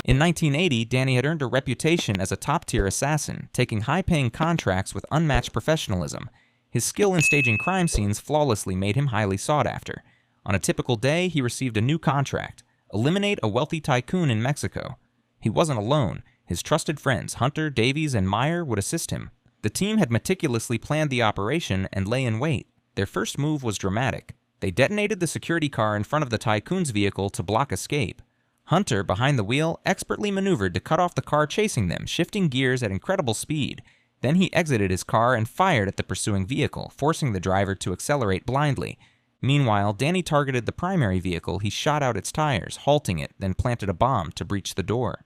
In 1980, Danny had earned a reputation as a top-tier assassin, taking high-paying contracts with unmatched professionalism. His skill in staging crime scenes flawlessly made him highly sought after. On a typical day, he received a new contract: eliminate a wealthy tycoon in Mexico. He wasn't alone. His trusted friends Hunter, Davies, and Meyer would assist him. The team had meticulously planned the operation and lay in wait. Their first move was dramatic. They detonated the security car in front of the tycoon's vehicle to block escape. Hunter, behind the wheel, expertly maneuvered to cut off the car chasing them, shifting gears at incredible speed. Then he exited his car and fired at the pursuing vehicle, forcing the driver to accelerate blindly. Meanwhile, Danny targeted the primary vehicle. He shot out its tires, halting it, then planted a bomb to breach the door.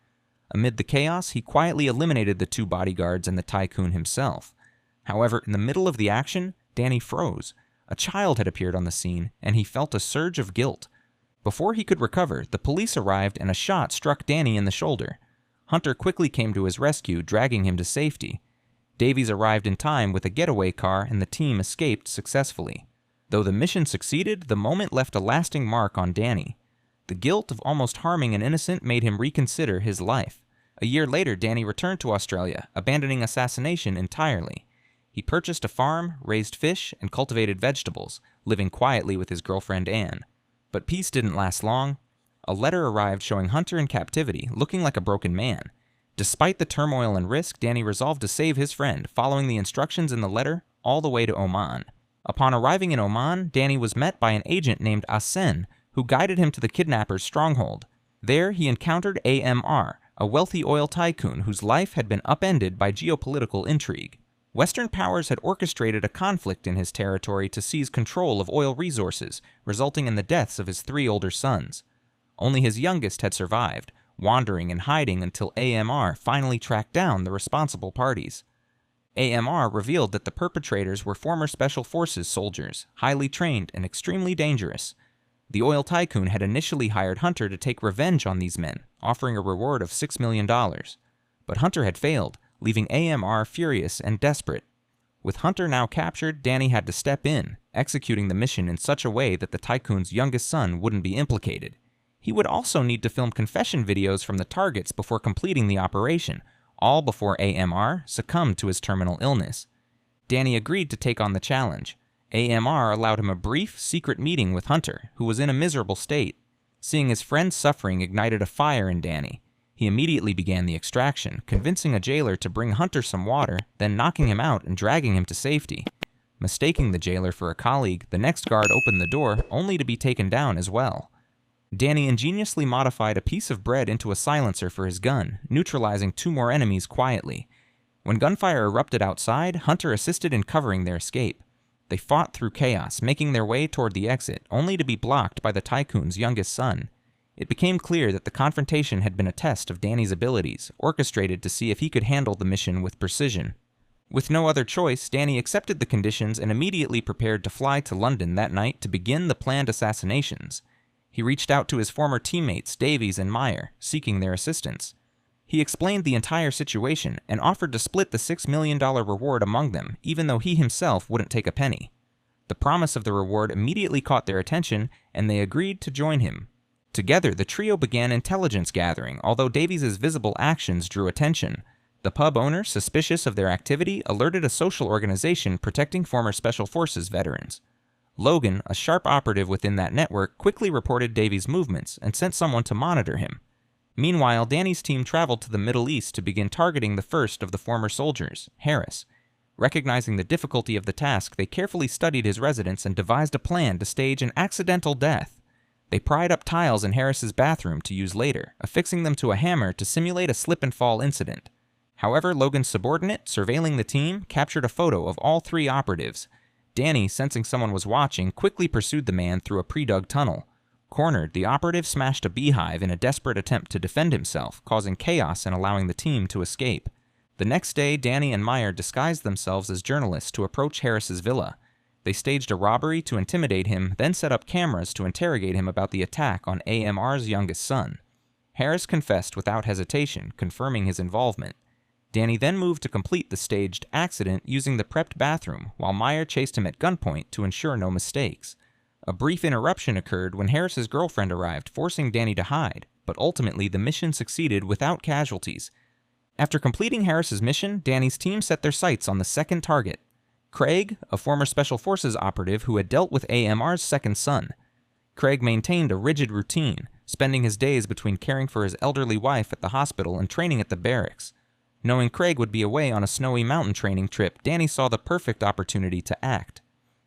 Amid the chaos, he quietly eliminated the two bodyguards and the tycoon himself. However, in the middle of the action, Danny froze. A child had appeared on the scene, and he felt a surge of guilt. Before he could recover, the police arrived and a shot struck Danny in the shoulder. Hunter quickly came to his rescue, dragging him to safety. Davies arrived in time with a getaway car and the team escaped successfully. Though the mission succeeded, the moment left a lasting mark on Danny. The guilt of almost harming an innocent made him reconsider his life. A year later, Danny returned to Australia, abandoning assassination entirely. He purchased a farm, raised fish, and cultivated vegetables, living quietly with his girlfriend Anne. But peace didn't last long. A letter arrived showing Hunter in captivity, looking like a broken man. Despite the turmoil and risk, Danny resolved to save his friend, following the instructions in the letter all the way to Oman. Upon arriving in Oman, Danny was met by an agent named Asen, who guided him to the kidnapper's stronghold. There, he encountered AMR, a wealthy oil tycoon whose life had been upended by geopolitical intrigue. Western powers had orchestrated a conflict in his territory to seize control of oil resources, resulting in the deaths of his 3 older sons. Only his youngest had survived, wandering and hiding until AMR finally tracked down the responsible parties. AMR revealed that the perpetrators were former Special Forces soldiers, highly trained and extremely dangerous. The oil tycoon had initially hired Hunter to take revenge on these men, offering a reward of $6 million. But Hunter had failed, leaving AMR furious and desperate. With Hunter now captured, Danny had to step in, executing the mission in such a way that the tycoon's youngest son wouldn't be implicated. He would also need to film confession videos from the targets before completing the operation, all before AMR succumbed to his terminal illness. Danny agreed to take on the challenge. AMR allowed him a brief, secret meeting with Hunter, who was in a miserable state. Seeing his friend's suffering ignited a fire in Danny. He immediately began the extraction, convincing a jailer to bring Hunter some water, then knocking him out and dragging him to safety. Mistaking the jailer for a colleague, the next guard opened the door, only to be taken down as well. Danny ingeniously modified a piece of bread into a silencer for his gun, neutralizing 2 more enemies quietly. When gunfire erupted outside, Hunter assisted in covering their escape. They fought through chaos, making their way toward the exit, only to be blocked by the tycoon's youngest son. It became clear that the confrontation had been a test of Danny's abilities, orchestrated to see if he could handle the mission with precision. With no other choice, Danny accepted the conditions and immediately prepared to fly to London that night to begin the planned assassinations. He reached out to his former teammates, Davies and Meyer, seeking their assistance. He explained the entire situation and offered to split the $6 million reward among them, even though he himself wouldn't take a penny. The promise of the reward immediately caught their attention, and they agreed to join him. Together, the trio began intelligence gathering, although Davies' visible actions drew attention. The pub owner, suspicious of their activity, alerted a social organization protecting former Special Forces veterans. Logan, a sharp operative within that network, quickly reported Davies' movements and sent someone to monitor him. Meanwhile, Danny's team traveled to the Middle East to begin targeting the first of the former soldiers, Harris. Recognizing the difficulty of the task, they carefully studied his residence and devised a plan to stage an accidental death. They pried up tiles in Harris's bathroom to use later, affixing them to a hammer to simulate a slip-and-fall incident. However, Logan's subordinate, surveilling the team, captured a photo of all 3 operatives. Danny, sensing someone was watching, quickly pursued the man through a pre-dug tunnel. Cornered, the operative smashed a beehive in a desperate attempt to defend himself, causing chaos and allowing the team to escape. The next day, Danny and Meyer disguised themselves as journalists to approach Harris's villa. They staged a robbery to intimidate him, then set up cameras to interrogate him about the attack on AMR's youngest son. Harris confessed without hesitation, confirming his involvement. Danny then moved to complete the staged accident using the prepped bathroom, while Meyer chased him at gunpoint to ensure no mistakes. A brief interruption occurred when Harris's girlfriend arrived, forcing Danny to hide. but ultimately the mission succeeded without casualties. After completing Harris's mission, Danny's team set their sights on the second target, Craig, a former Special Forces operative who had dealt with AMR's second son. Craig maintained a rigid routine, spending his days between caring for his elderly wife at the hospital and training at the barracks. Knowing Craig would be away on a snowy mountain training trip, Danny saw the perfect opportunity to act.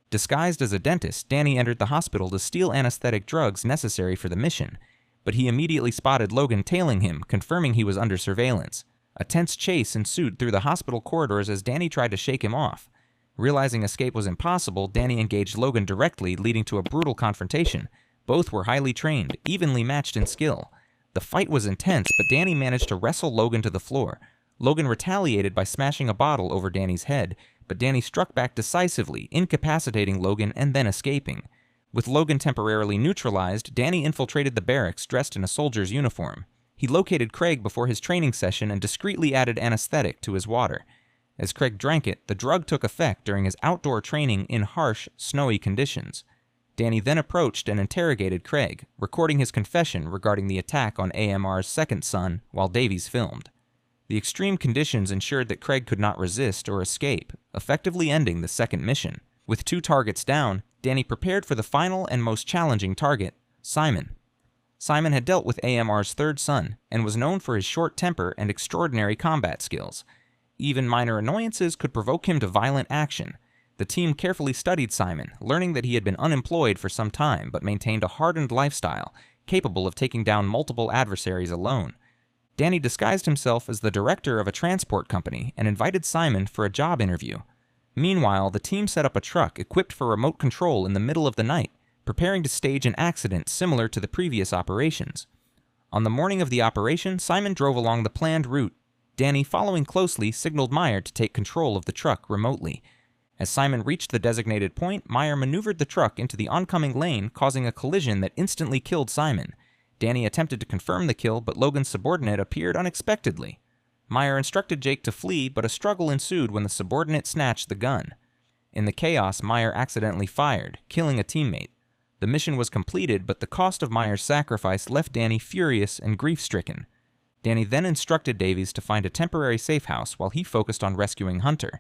Disguised as a dentist, Danny entered the hospital to steal anesthetic drugs necessary for the mission, but he immediately spotted Logan tailing him, confirming he was under surveillance. A tense chase ensued through the hospital corridors as Danny tried to shake him off. Realizing escape was impossible, Danny engaged Logan directly, leading to a brutal confrontation. Both were highly trained, evenly matched in skill. The fight was intense, but Danny managed to wrestle Logan to the floor. Logan retaliated by smashing a bottle over Danny's head, but Danny struck back decisively, incapacitating Logan and then escaping. With Logan temporarily neutralized, Danny infiltrated the barracks dressed in a soldier's uniform. He located Craig before his training session and discreetly added anesthetic to his water. As Craig drank it, the drug took effect during his outdoor training in harsh, snowy conditions. Danny then approached and interrogated Craig, recording his confession regarding the attack on AMR's second son while Davies filmed. The extreme conditions ensured that Craig could not resist or escape, effectively ending the second mission. With 2 targets down, Danny prepared for the final and most challenging target, Simon. Simon had dealt with AMR's third son and was known for his short temper and extraordinary combat skills. Even minor annoyances could provoke him to violent action. The team carefully studied Simon, learning that he had been unemployed for some time but maintained a hardened lifestyle, capable of taking down multiple adversaries alone. Danny disguised himself as the director of a transport company and invited Simon for a job interview. Meanwhile, the team set up a truck equipped for remote control in the middle of the night, preparing to stage an accident similar to the previous operations. On the morning of the operation, Simon drove along the planned route. Danny, following closely, signaled Meyer to take control of the truck remotely. As Simon reached the designated point, Meyer maneuvered the truck into the oncoming lane, causing a collision that instantly killed Simon. Danny attempted to confirm the kill, but Logan's subordinate appeared unexpectedly. Meyer instructed Jake to flee, but a struggle ensued when the subordinate snatched the gun. In the chaos, Meyer accidentally fired, killing a teammate. The mission was completed, but the cost of Meyer's sacrifice left Danny furious and grief-stricken. Danny then instructed Davies to find a temporary safe house while he focused on rescuing Hunter.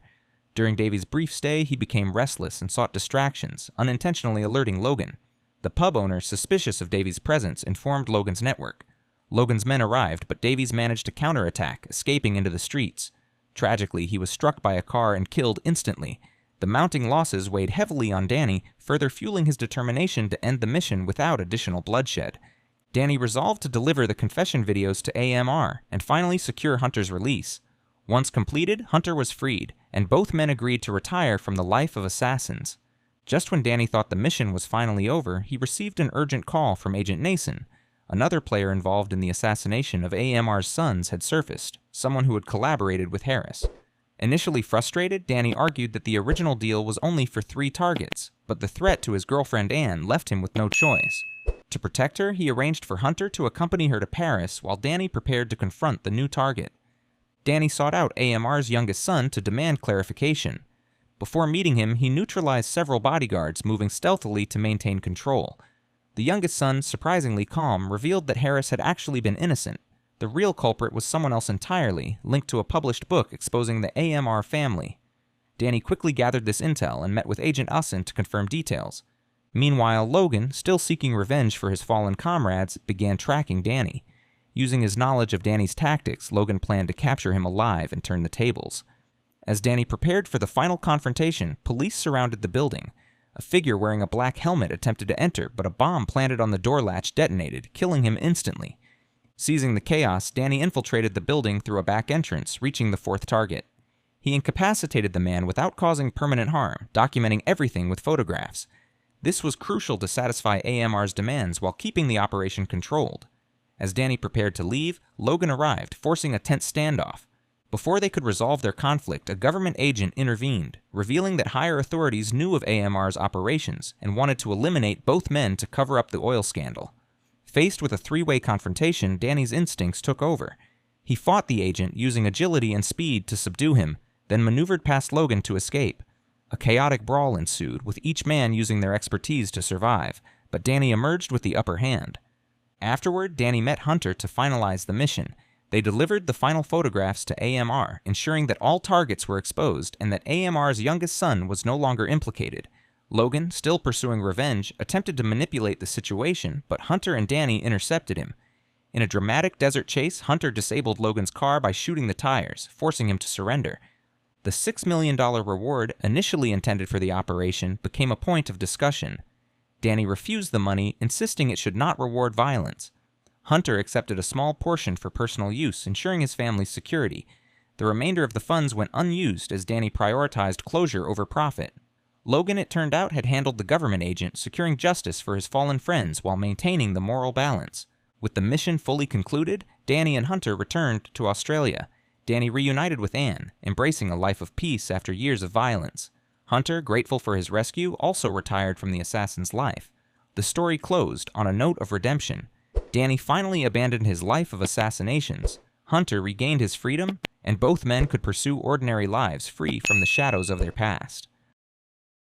During Davies' brief stay, he became restless and sought distractions, unintentionally alerting Logan. The pub owner, suspicious of Davies' presence, informed Logan's network. Logan's men arrived, but Davies managed to counterattack, escaping into the streets. Tragically, he was struck by a car and killed instantly. The mounting losses weighed heavily on Danny, further fueling his determination to end the mission without additional bloodshed. Danny resolved to deliver the confession videos to AMR and finally secure Hunter's release. Once completed, Hunter was freed, and both men agreed to retire from the life of assassins. Just when Danny thought the mission was finally over, he received an urgent call from Agent Nason. Another player involved in the assassination of AMR's sons had surfaced, someone who had collaborated with Harris. Initially frustrated, Danny argued that the original deal was only for 3 targets, but the threat to his girlfriend Anne left him with no choice. To protect her, he arranged for Hunter to accompany her to Paris while Danny prepared to confront the new target. Danny sought out AMR's youngest son to demand clarification. Before meeting him, he neutralized several bodyguards, moving stealthily to maintain control. The youngest son, surprisingly calm, revealed that Harris had actually been innocent. The real culprit was someone else entirely, linked to a published book exposing the AMR family. Danny quickly gathered this intel and met with Agent Ussin to confirm details. Meanwhile, Logan, still seeking revenge for his fallen comrades, began tracking Danny. Using his knowledge of Danny's tactics, Logan planned to capture him alive and turn the tables. As Danny prepared for the final confrontation, police surrounded the building. A figure wearing a black helmet attempted to enter, but a bomb planted on the door latch detonated, killing him instantly. Seizing the chaos, Danny infiltrated the building through a back entrance, reaching the 4th target. He incapacitated the man without causing permanent harm, documenting everything with photographs. This was crucial to satisfy AMR's demands while keeping the operation controlled. As Danny prepared to leave, Logan arrived, forcing a tense standoff. Before they could resolve their conflict, a government agent intervened, revealing that higher authorities knew of AMR's operations and wanted to eliminate both men to cover up the oil scandal. Faced with a 3-way confrontation, Danny's instincts took over. He fought the agent, using agility and speed to subdue him, then maneuvered past Logan to escape. A chaotic brawl ensued, with each man using their expertise to survive, but Danny emerged with the upper hand. Afterward, Danny met Hunter to finalize the mission. They delivered the final photographs to AMR, ensuring that all targets were exposed and that AMR's youngest son was no longer implicated. Logan, still pursuing revenge, attempted to manipulate the situation, but Hunter and Danny intercepted him. In a dramatic desert chase, Hunter disabled Logan's car by shooting the tires, forcing him to surrender. The $6 million reward, initially intended for the operation, became a point of discussion. Danny refused the money, insisting it should not reward violence. Hunter accepted a small portion for personal use, ensuring his family's security. The remainder of the funds went unused as Danny prioritized closure over profit. Logan, it turned out, had handled the government agent, securing justice for his fallen friends while maintaining the moral balance. With the mission fully concluded, Danny and Hunter returned to Australia. Danny reunited with Anne, embracing a life of peace after years of violence. Hunter, grateful for his rescue, also retired from the assassin's life. The story closed on a note of redemption. Danny finally abandoned his life of assassinations. Hunter regained his freedom, and both men could pursue ordinary lives free from the shadows of their past.